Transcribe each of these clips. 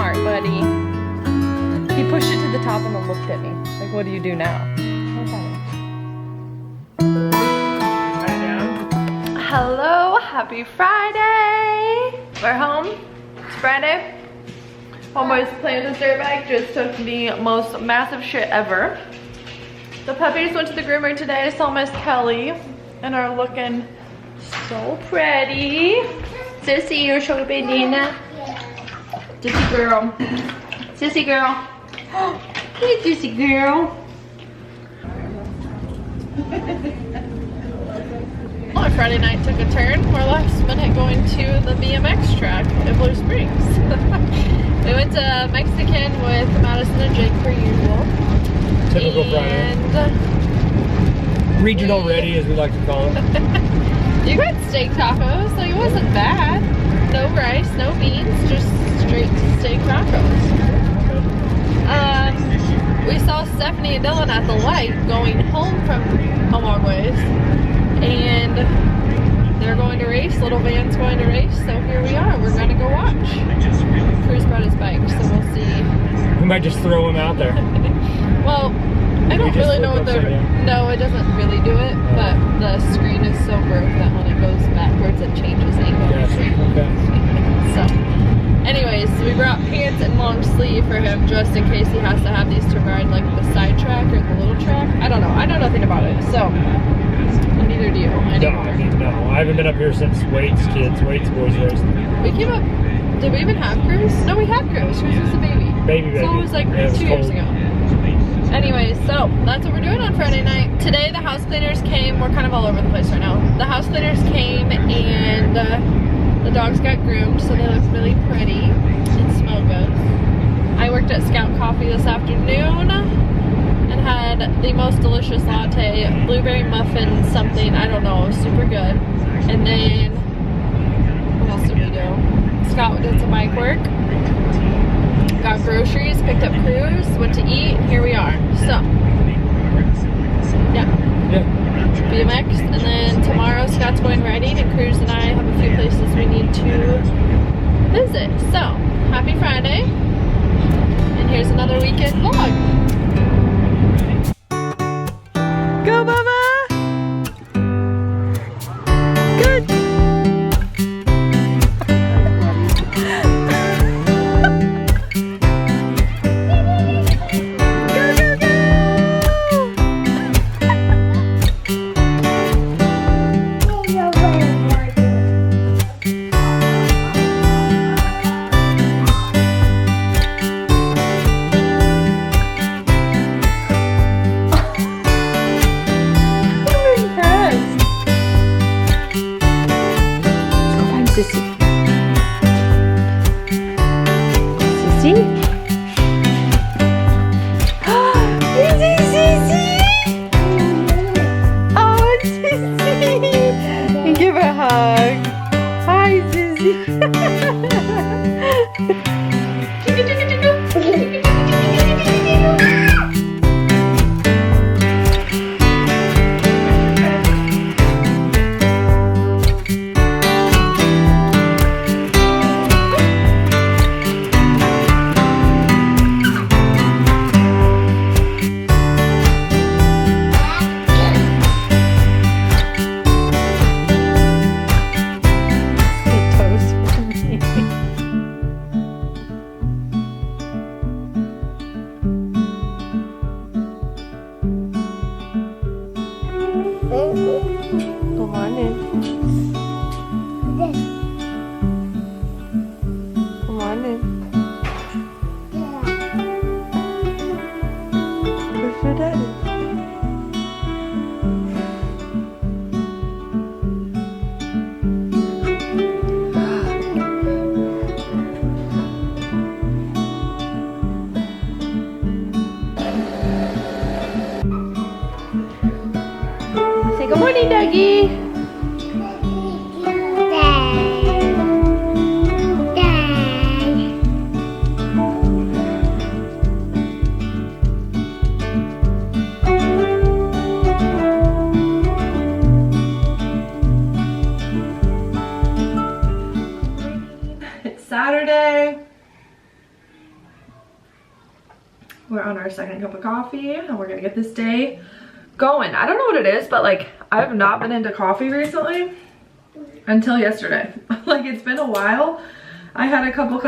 smart, buddy. He pushed it to the top and then looked at me. Like, what do you do now? Hello, happy Friday. We're home. It's Friday. Homeboy's playing with this dirt bike. Just took the most massive shit ever. The puppies went to the groomer today. Saw Miss Kelly and are looking so pretty. Sissy, you're so pretty. Sissy girl. Sissy girl. Hey, Sissy girl. Well, Friday night took a turn. We're last minute going to the BMX track in Blue Springs. We went to Mexican with Madison and Jake per usual. Typical Friday. Regional ready, as we like to call it. You got steak tacos, so it wasn't bad. No rice, no beans, just straight steak tacos. We saw Stephanie and Dylan at the light going home from Omagways, and they're going to race. Little Van's going to race, so here we are. We're gonna go watch. Cruz brought his bike, so we'll see. We might just throw him out there. Well, I don't really know what they're. No, it doesn't really do it, but the screen is so broke that when it goes backwards, it changes angle. Gotcha. Okay. So, anyways, we brought pants and long sleeve for him just in case he has to have these to ride like the side track or the little track. I don't know. I know nothing about it, so neither do you anymore. No, I haven't been up here since Wade's boys raced. We came up. Did we even have Cruz? No, we had Cruz. Cruz was a baby. Baby. So it was like 2 years ago. Anyways, so that's what we're doing on Friday night. Today the house cleaners came. We're kind of all over the place right now. The house cleaners came and the dogs got groomed, so they look really pretty and smell good. I worked at Scout Coffee this afternoon and had the most delicious latte, blueberry muffin something, I don't know, super good. And then, what else did we do? Scott did some bike work. Got groceries, picked up Cruz, went to eat, and here we are. So, yeah. BMX, and then tomorrow Scott's going riding, and Cruz and I have a few places we need to visit. So, happy Friday, and here's another weekend vlog. Go, Bubba! Good! Sissy. Sissy? Is it Sissy? Oh, Sissy! Give her a hug. Hi, Sissy. Good morning. Good morning. Where's your daddy? Say good morning, Dougie. It's Saturday. We're on our second cup of coffee and we're gonna get this day going. I don't know what it is, but like I've not been into coffee recently until yesterday. Like it's been a while. I had a couple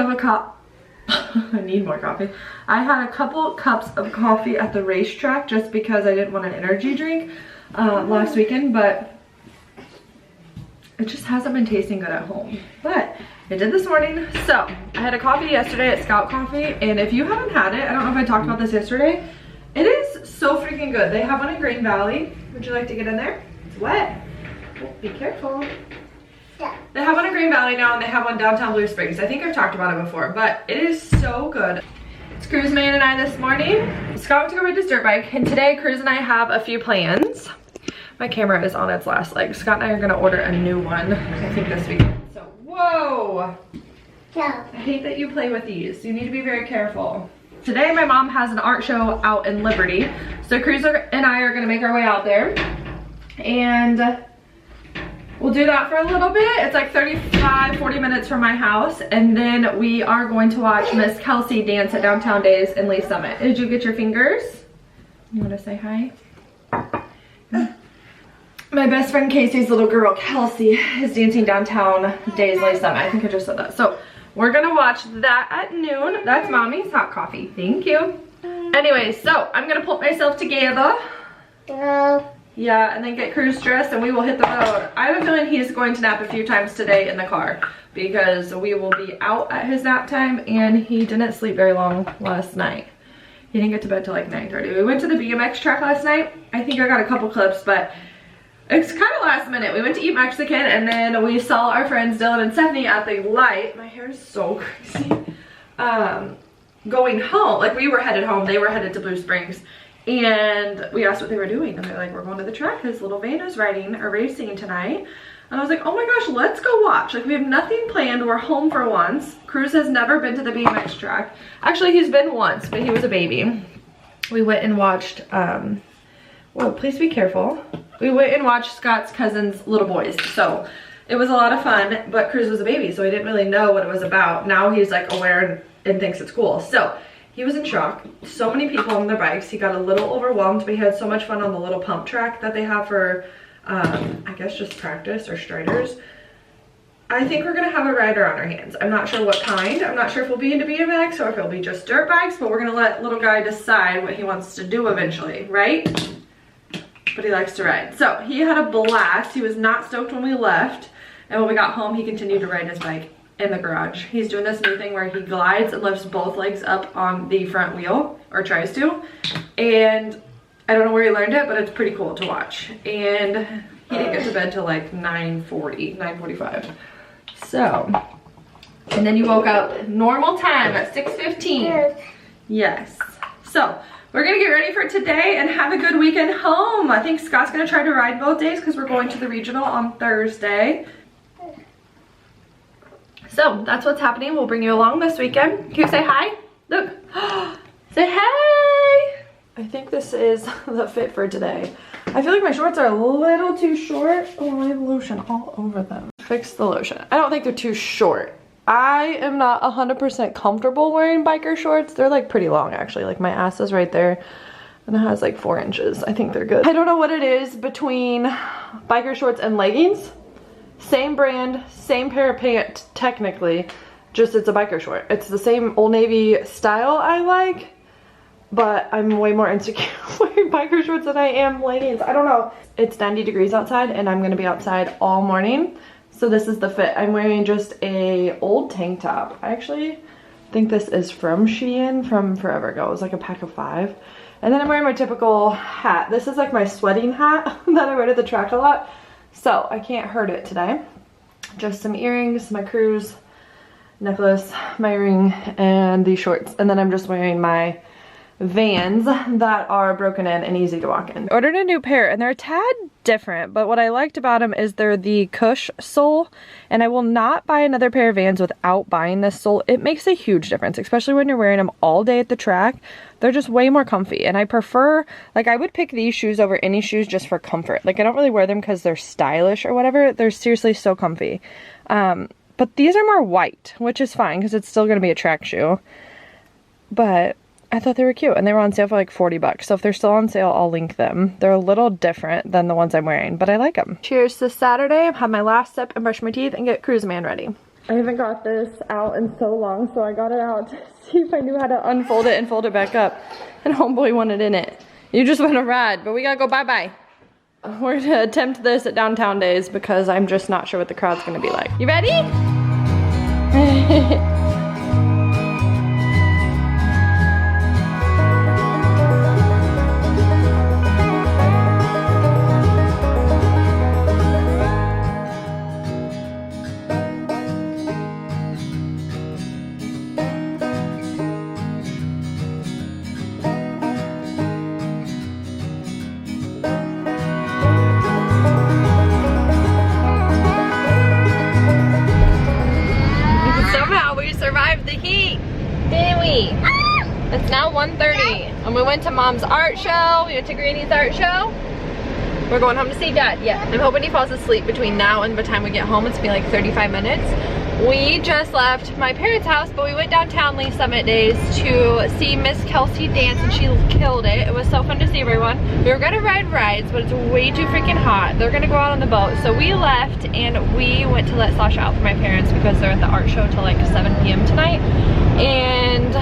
I need more coffee. I had a couple cups of coffee at the racetrack just because I didn't want an energy drink last weekend, but it just hasn't been tasting good at home. But I did this morning. So I had a coffee yesterday at Scout Coffee, and if you haven't had it, I don't know if I talked about this yesterday, it is so freaking good. They have one in Green Valley. Would you like to get in there? It's wet. Oh, be careful. Yeah. They have one in Green Valley now, and they have one downtown Blue Springs. I think I've talked about it before, but it is so good. It's Cruz, Man, and I this morning. Scott went to go ride his dirt bike, and today Cruz and I have a few plans. My camera is on its last leg. Scott and I are gonna order a new one, I think this weekend. So, whoa! Yeah. I hate that you play with these. You need to be very careful. Today my mom has an art show out in Liberty. So Cruz and I are gonna make our way out there. And we'll do that for a little bit. It's like 35-40 minutes from my house. And then we are going to watch Miss Kelsey dance at Downtown Days in Lee Summit. Did you get your fingers? You wanna say hi? My best friend Casey's little girl, Kelsey, is dancing Downtown Days Lee Summit. I think I just said that. So we're gonna watch that at noon. That's Mommy's hot coffee. Thank you. Anyway, so I'm gonna put myself together. Yeah, and then get Cruz dressed and we will hit the road. I have a feeling he's going to nap a few times today in the car because we will be out at his nap time, and he didn't sleep very long last night. He didn't get to bed till like 9:30. We went to the BMX track last night. I think I got a couple clips, but it's kind of last minute. We went to eat Mexican, and then we saw our friends Dylan and Stephanie at the light. My hair is so crazy. Going home, like we were headed home, they were headed to Blue Springs, and we asked what they were doing, and they're like, we're going to the track. His little van is racing tonight. And I was like, oh my gosh, let's go watch. Like we have nothing planned. We're home for once. Cruz has never been to the BMX track. Actually, he's been once, but he was a baby. We went and watched, whoa, please be careful. We went and watched Scott's cousin's little boys. So it was a lot of fun, but Cruz was a baby, so he didn't really know what it was about. Now he's like aware and thinks it's cool. So he was in shock. So many people on their bikes. He got a little overwhelmed, but he had so much fun on the little pump track that they have for, I guess just practice or striders. I think we're gonna have a rider on our hands. I'm not sure what kind. I'm not sure if we'll be into BMX or if it'll be just dirt bikes, but we're gonna let little guy decide what he wants to do eventually, right? But he likes to ride. So he had a blast. He was not stoked when we left. And when we got home, he continued to ride his bike in the garage. He's doing this new thing where he glides and lifts both legs up on the front wheel, or tries to. And I don't know where he learned it, but it's pretty cool to watch. And he didn't get to bed till like 9:45. So, and then you woke up normal time at 6:15. Yes. So, we're gonna get ready for today and have a good weekend home. I think Scott's gonna try to ride both days because we're going to the regional on Thursday. So that's what's happening. We'll bring you along this weekend. Can you say hi? Look. Say hey. I think this is the fit for today. I feel like my shorts are a little too short. Oh, I have lotion all over them. Fix the lotion. I don't think they're too short. I am not 100% comfortable wearing biker shorts. They're like pretty long actually. Like my ass is right there and it has like 4 inches. I think they're good. I don't know what it is between biker shorts and leggings. Same brand, same pair of pants technically, just it's a biker short. It's the same Old Navy style I like, but I'm way more insecure wearing biker shorts than I am leggings. I don't know. It's 90 degrees outside and I'm gonna be outside all morning. So this is the fit. I'm wearing just a old tank top. I actually think this is from Shein from forever ago. It was like a pack of 5. And then I'm wearing my typical hat. This is like my sweating hat that I wear to the track a lot. So I can't hurt it today. Just some earrings, my Cruz necklace, my ring, and these shorts. And then I'm just wearing my Vans that are broken in and easy to walk in. Ordered a new pair and they're a tad different, but what I liked about them is they're the Cush sole, and I will not buy another pair of Vans without buying this sole. It makes a huge difference, especially when you're wearing them all day at the track. They're just way more comfy, and I prefer, like I would pick these shoes over any shoes just for comfort. Like I don't really wear them because they're stylish or whatever. They're seriously so comfy. But these are more white, which is fine because it's still going to be a track shoe. But I thought they were cute, and they were on sale for like 40 bucks. So if they're still on sale, I'll link them. They're a little different than the ones I'm wearing, but I like them. Cheers to Saturday. I've had my last sip and brush my teeth and get Cruise Man ready. I haven't got this out in so long, so I got it out to see if I knew how to unfold it and fold it back up. And homeboy wanted in it. You just want to ride, but we gotta go bye-bye. We're gonna attempt this at Downtown Days because I'm just not sure what the crowd's gonna be like. You ready? Survived the heat, didn't we? It's now 1:30 and we went to Mom's art show. We went to Granny's art show. We're going home to see Dad. Yeah, I'm hoping he falls asleep between now and the time we get home. It's been like 35 minutes. We just left my parents' house, but we went downtown Lee Summit Days to see Miss Kelsey dance, and she killed it. It was so fun to see everyone. We were gonna ride rides, but it's way too freaking hot. They're gonna go out on the boat. So we left and we went to let Sasha out for my parents because they're at the art show till like 7 p.m. tonight. And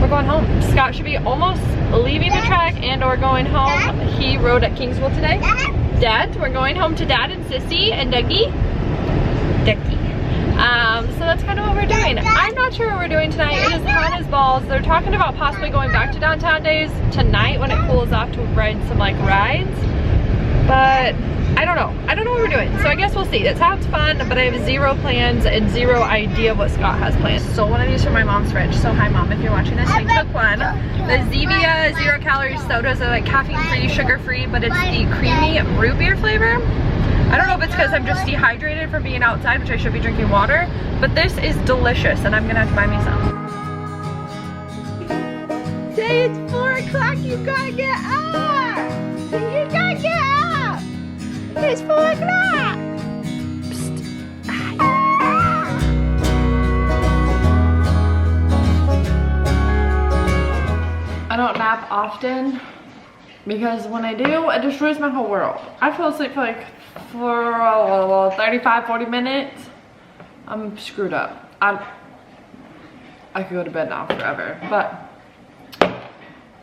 we're going home. Scott should be almost leaving the track and or going home. He rode at Kingsville today. Dad, we're going home to Dad and Sissy and Dougie. So that's kind of what we're doing. I'm not sure what we're doing tonight. It is hot as balls. They're talking about possibly going back to Downtown Days tonight when it cools off to ride some like rides. But I don't know. I don't know what we're doing. So I guess we'll see. It sounds fun, but I have zero plans and zero idea what Scott has planned. Stole one of these from my mom's fridge. So hi Mom, if you're watching this, I took one. The Zevia 0 calorie sodas are like caffeine free, sugar free, but it's the creamy root beer flavor. I don't know if it's because I'm just dehydrated from being outside, which I should be drinking water, but this is delicious and I'm gonna have to buy me some. Say it's 4 o'clock, you gotta get up! You gotta get up! It's 4 o'clock! I don't nap often because when I do, it destroys my whole world. I fall asleep for like 35-40 minutes. I'm screwed up. I could go to bed now forever, but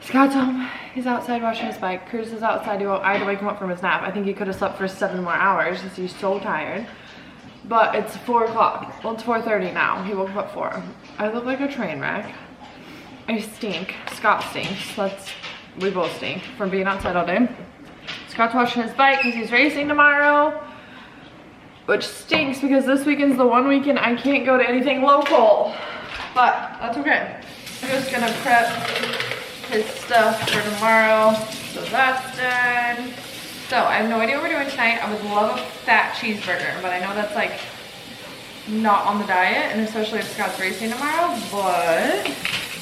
Scott's home. He's outside washing his bike. Cruz is outside. I had to wake him up from his nap. I think he could have slept for 7 more hours because he's so tired. But it's 4 o'clock. Well, it's 4:30 now. He woke up at 4. I look like a train wreck. I stink. Scott stinks. We both stink from being outside all day. Scott's washing his bike because he's racing tomorrow, which stinks because this weekend's the one weekend I can't go to anything local, but that's okay. I'm just gonna prep his stuff for tomorrow, so that's done. So I have no idea what we're doing tonight. I would love a fat cheeseburger, but I know that's like not on the diet, and especially if Scott's racing tomorrow, but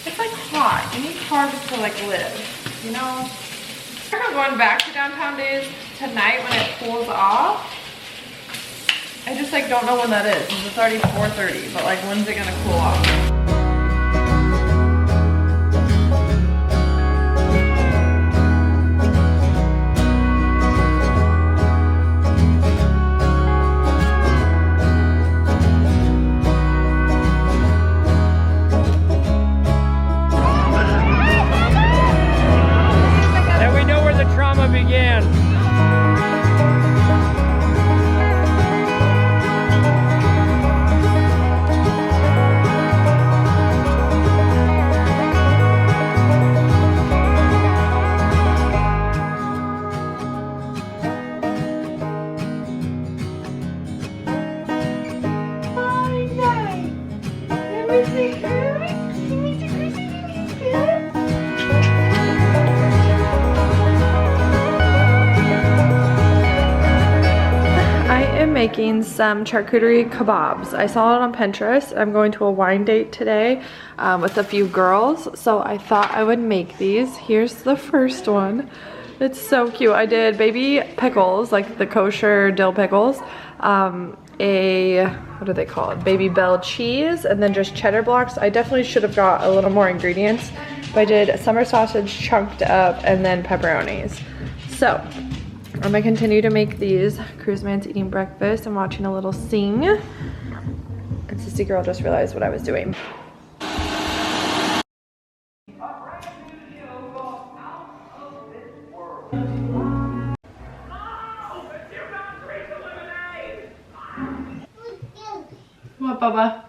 it's like hot. You need carbs to like live, you know? I'm going back to Downtown Days tonight when it cools off. I just like don't know when that is. It's already 4:30, but like when's it gonna cool off? Began. Making some charcuterie kebabs. I saw it on Pinterest. I'm going to a wine date today with a few girls, so I thought I would make these. Here's the first one. It's so cute. I did baby pickles, like the kosher dill pickles, a what are they called? Baby Bell cheese, and then just cheddar blocks. I definitely should have got a little more ingredients, but I did summer sausage chunked up and then pepperonis. So I'm gonna continue to make these. Cruz man's eating breakfast and watching a little Sing. And Sissy girl just realized what I was doing. What, Bubba?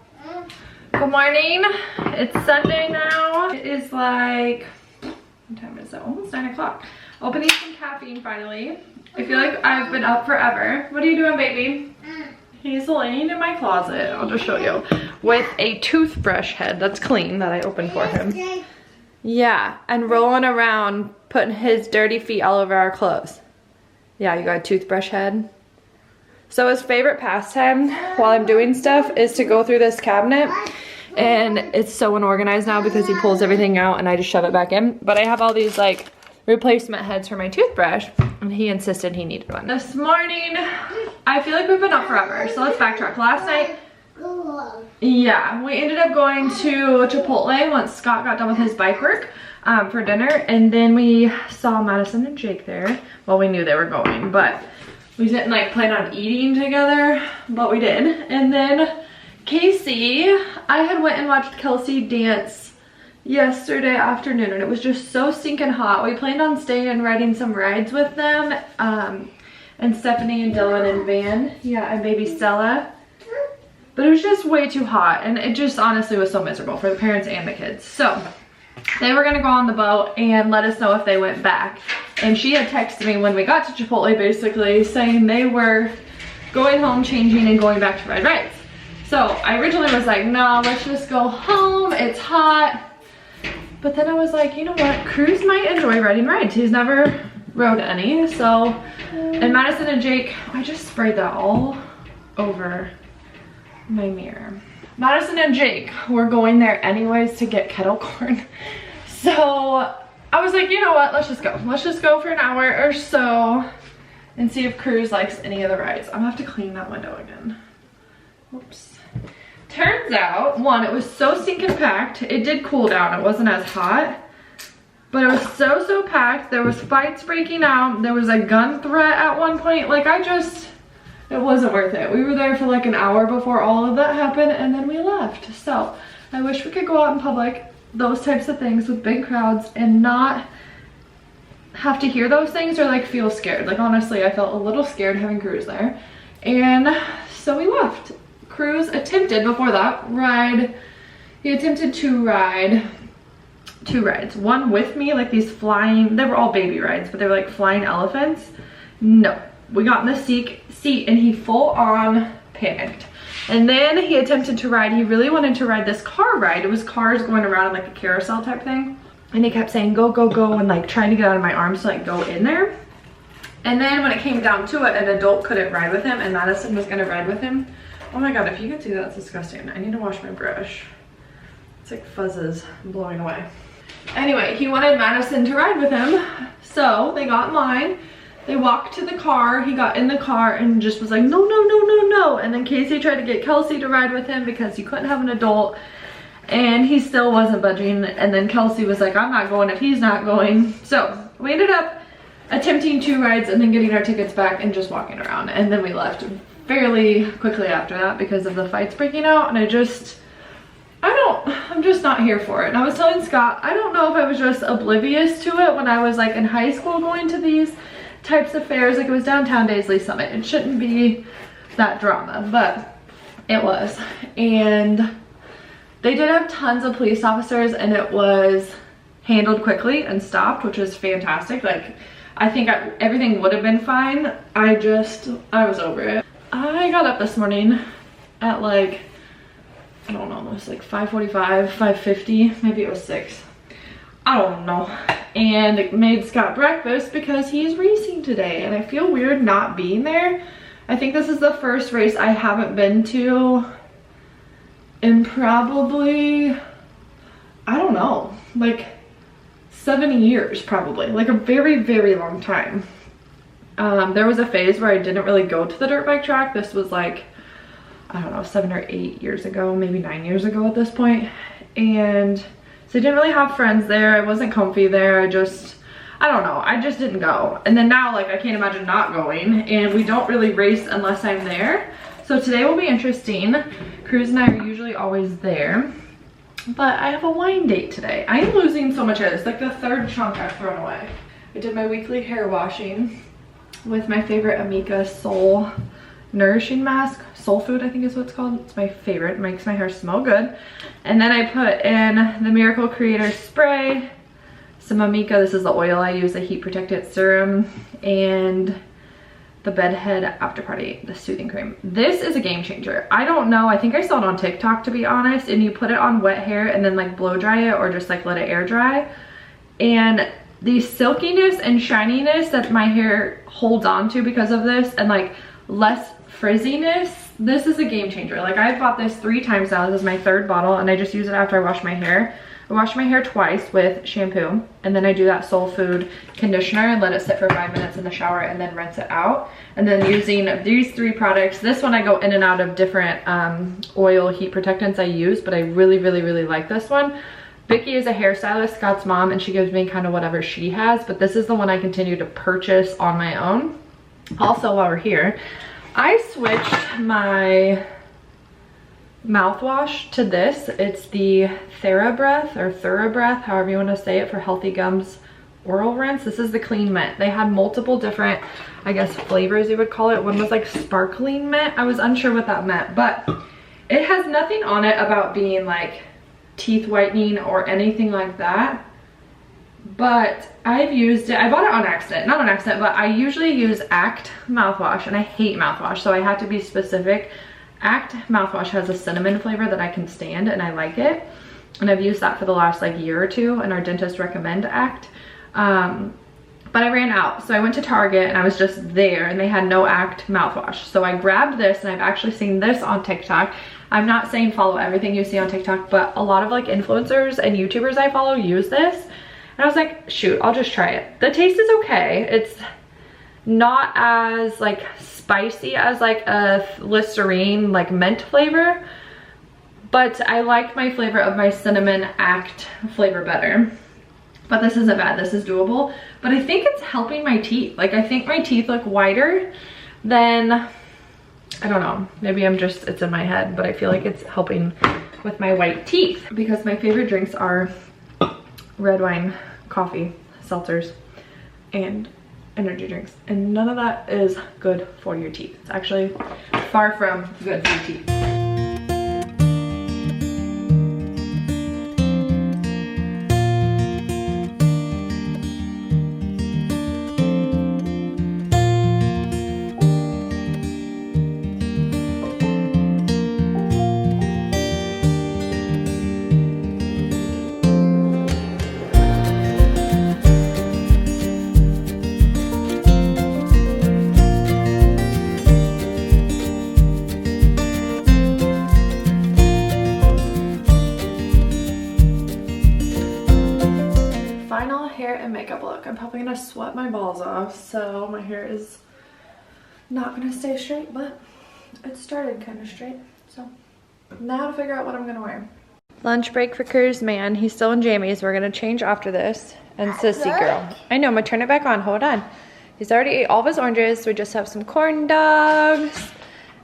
Good morning. It's Sunday now. It is like, what time is it? Almost 9 o'clock. Opening some caffeine finally. I feel like I've been up forever. What are you doing, baby? He's laying in my closet. I'll just show you. With a toothbrush head that's clean that I opened for him. Yeah, and rolling around, putting his dirty feet all over our clothes. Yeah, you got a toothbrush head. So his favorite pastime while I'm doing stuff is to go through this cabinet, and it's so unorganized now because he pulls everything out and I just shove it back in. But I have all these like replacement heads for my toothbrush, and he insisted he needed one. This morning, I feel like we've been up forever, so let's backtrack. Last night, yeah, we ended up going to Chipotle once Scott got done with his bike work for dinner, and then we saw Madison and Jake there. Well, we knew they were going, but we didn't like plan on eating together, but we did. And then Casey, I had went and watched Kelsey dance yesterday afternoon, and it was just so stinking hot. We planned on staying and riding some rides with them, and Stephanie and Dylan and Van, yeah, and baby Stella. But it was just way too hot, and it just honestly was so miserable for the parents and the kids. So they were gonna go on the boat and let us know if they went back. And she had texted me when we got to Chipotle basically saying they were going home, changing, and going back to ride rides. So I originally was like, no, let's just go home, it's hot. But then I was like, you know what, Cruz might enjoy riding rides. He's never rode any, so. And Madison and Jake, I just sprayed that all over my mirror. Madison and Jake were going there anyways to get kettle corn. So I was like, you know what, let's just go. Let's just go for an hour or so and see if Cruz likes any of the rides. I'm gonna have to clean that window again. Whoops. Turns out, one, it was so stinking packed. It did cool down, it wasn't as hot, but it was so packed. There was fights breaking out. There was a gun threat at one point. Like it wasn't worth it. We were there for like an hour before all of that happened, and then we left. So I wish we could go out in public, those types of things with big crowds, and not have to hear those things or like feel scared. Like honestly, I felt a little scared having Cruz there. And so we left. Cruz attempted before that ride, he attempted to ride 2 rides. One with me, like these flying, they were all baby rides, but they were like flying elephants. No, we got in the seat and he full on panicked. And then he attempted to ride, he really wanted to ride this car ride. It was cars going around in like a carousel type thing. And he kept saying, go, go, go, and like trying to get out of my arms to like go in there. And then when it came down to it, an adult couldn't ride with him, and Madison was gonna ride with him. Oh my God, if you could see that, that's disgusting. I need to wash my brush. It's like fuzzes blowing away. Anyway, he wanted Madison to ride with him. So they got in line, they walked to the car, he got in the car and just was like, no, no, no, no, no. And then Casey tried to get Kelsey to ride with him because he couldn't have an adult, and he still wasn't budging. And then Kelsey was like, I'm not going if he's not going. So we ended up attempting 2 rides and then getting our tickets back and just walking around. And then we left fairly quickly after that because of the fights breaking out. And I'm just not here for it. And I was telling Scott, I don't know if I was just oblivious to it when I was like in high school going to these types of fairs. Like it was downtown Daisley Summit. It shouldn't be that drama, but it was. And they did have tons of police officers, and it was handled quickly and stopped, which was fantastic. Like I think everything would have been fine. I was over it. I got up this morning at like, I don't know, it was like 5:45, 5:50, maybe it was 6. I don't know. And made Scott breakfast because he's racing today, and I feel weird not being there. I think this is the first race I haven't been to in probably, I don't know, like 7 years probably, like a very, very long time. There was a phase where I didn't really go to the dirt bike track. This was like, I don't know, 7 or 8 years ago, maybe 9 years ago at this point. And so I didn't really have friends there. I wasn't comfy there. I don't know, I just didn't go. And then now, like, I can't imagine not going, and we don't really race unless I'm there. So today will be interesting. Cruz and I are usually always there, but I have a wine date today. I am losing so much hair. It's like the 3rd chunk I've thrown away. I did my weekly hair washing with my favorite Amika Soul Nourishing Mask. Soul Food, I think is what it's called. It's my favorite. It makes my hair smell good. And then I put in the Miracle Creator Spray, some Amika, this is the oil I use, the heat protectant serum, and the Bedhead After Party, the soothing cream. This is a game changer. I don't know, I think I saw it on TikTok, to be honest, and you put it on wet hair and then like blow dry it or just like let it air dry. And the silkiness and shininess that my hair holds on to because of this, and like less frizziness, this is a game changer. Like, I've bought this 3 times now. This is my 3rd bottle, and I just use it after I wash my hair. I wash my hair twice with shampoo, and then I do that Soul Food conditioner and let it sit for 5 minutes in the shower and then rinse it out. And then using these 3 products, this one I go in and out of different oil heat protectants I use, but I really like this one. Vicky is a hairstylist, Scott's mom, and she gives me kind of whatever she has, but this is the one I continue to purchase on my own. Also, while we're here, I switched my mouthwash to this. It's the TheraBreath, however you want to say it, for Healthy Gums Oral Rinse. This is the clean mint. They had multiple different, I guess, flavors you would call it. One was like sparkling mint. I was unsure what that meant, but it has nothing on it about being like teeth whitening or anything like that. But I've used it, I bought it on accident, not on accident, but I usually use Act mouthwash, and I hate mouthwash, so I have to be specific. Act mouthwash has a cinnamon flavor that I can stand, and I like it, and I've used that for the last like year or 2, and our dentist recommend Act. But I ran out, so I went to Target, and I was just there, and they had no Act mouthwash. So I grabbed this, and I've actually seen this on TikTok. I'm not saying follow everything you see on TikTok, but a lot of like influencers and YouTubers I follow use this, and I was like, shoot, I'll just try it. The taste is okay. It's not as like spicy as like a Listerine like mint flavor, but I like my flavor of my cinnamon Act flavor better. But this isn't bad, this is doable. But I think it's helping my teeth. Like, I think my teeth look whiter than, I don't know, maybe it's in my head, but I feel like it's helping with my white teeth, because my favorite drinks are red wine, coffee, seltzers, and energy drinks, and none of that is good for your teeth. It's actually far from good for your teeth. I'm probably gonna sweat my balls off, so my hair is not gonna stay straight, but it started kind of straight. So now to figure out what I'm gonna wear. Lunch break for Cruz, man. He's still in jammies. We're gonna change after this. And Sissy girl. I know, I'm gonna turn it back on. Hold on. He's already ate all of his oranges, so we just have some corn dogs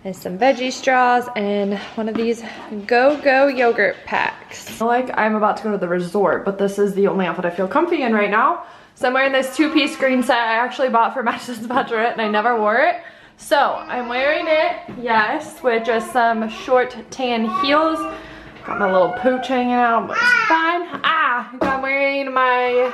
and some veggie straws and one of these go-go yogurt packs. I feel like I'm about to go to the resort, but this is the only outfit I feel comfy in right now. So I'm wearing this 2-piece green set I actually bought for Match's Bachelorette, and I never wore it. So I'm wearing it, yes, with just some short tan heels. Got my little pooch hanging out, but it's fine. I'm wearing my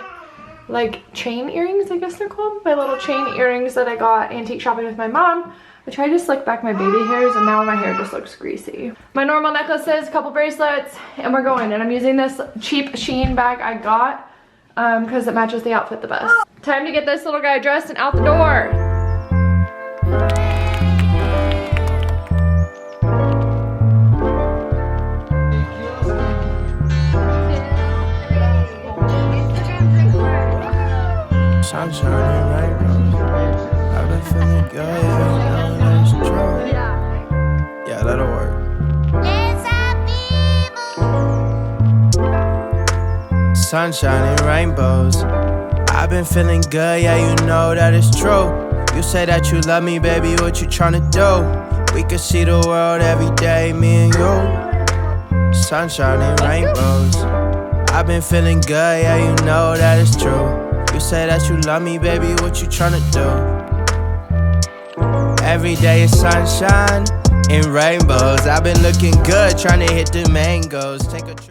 like chain earrings, I guess they're called. My little chain earrings that I got antique shopping with my mom. I tried to slick back my baby hairs, and now my hair just looks greasy. My normal necklaces, a couple bracelets, and we're going. And I'm using this cheap Shein bag I got because it matches the outfit the best. Time to get this little guy dressed and out the door. Sun shining right, I've been feeling good, yeah, that'll work. sunshine and rainbows. I've been feeling good, yeah, you know that it's true. You say that you love me, baby, what you tryna do? We could see the world every day, me and you. Sunshine and rainbows. I've been feeling good, yeah, you know that it's true. You say that you love me, baby, what you tryna do? Every day is sunshine and rainbows. I've been looking good, tryna hit the mangoes. Take a trip.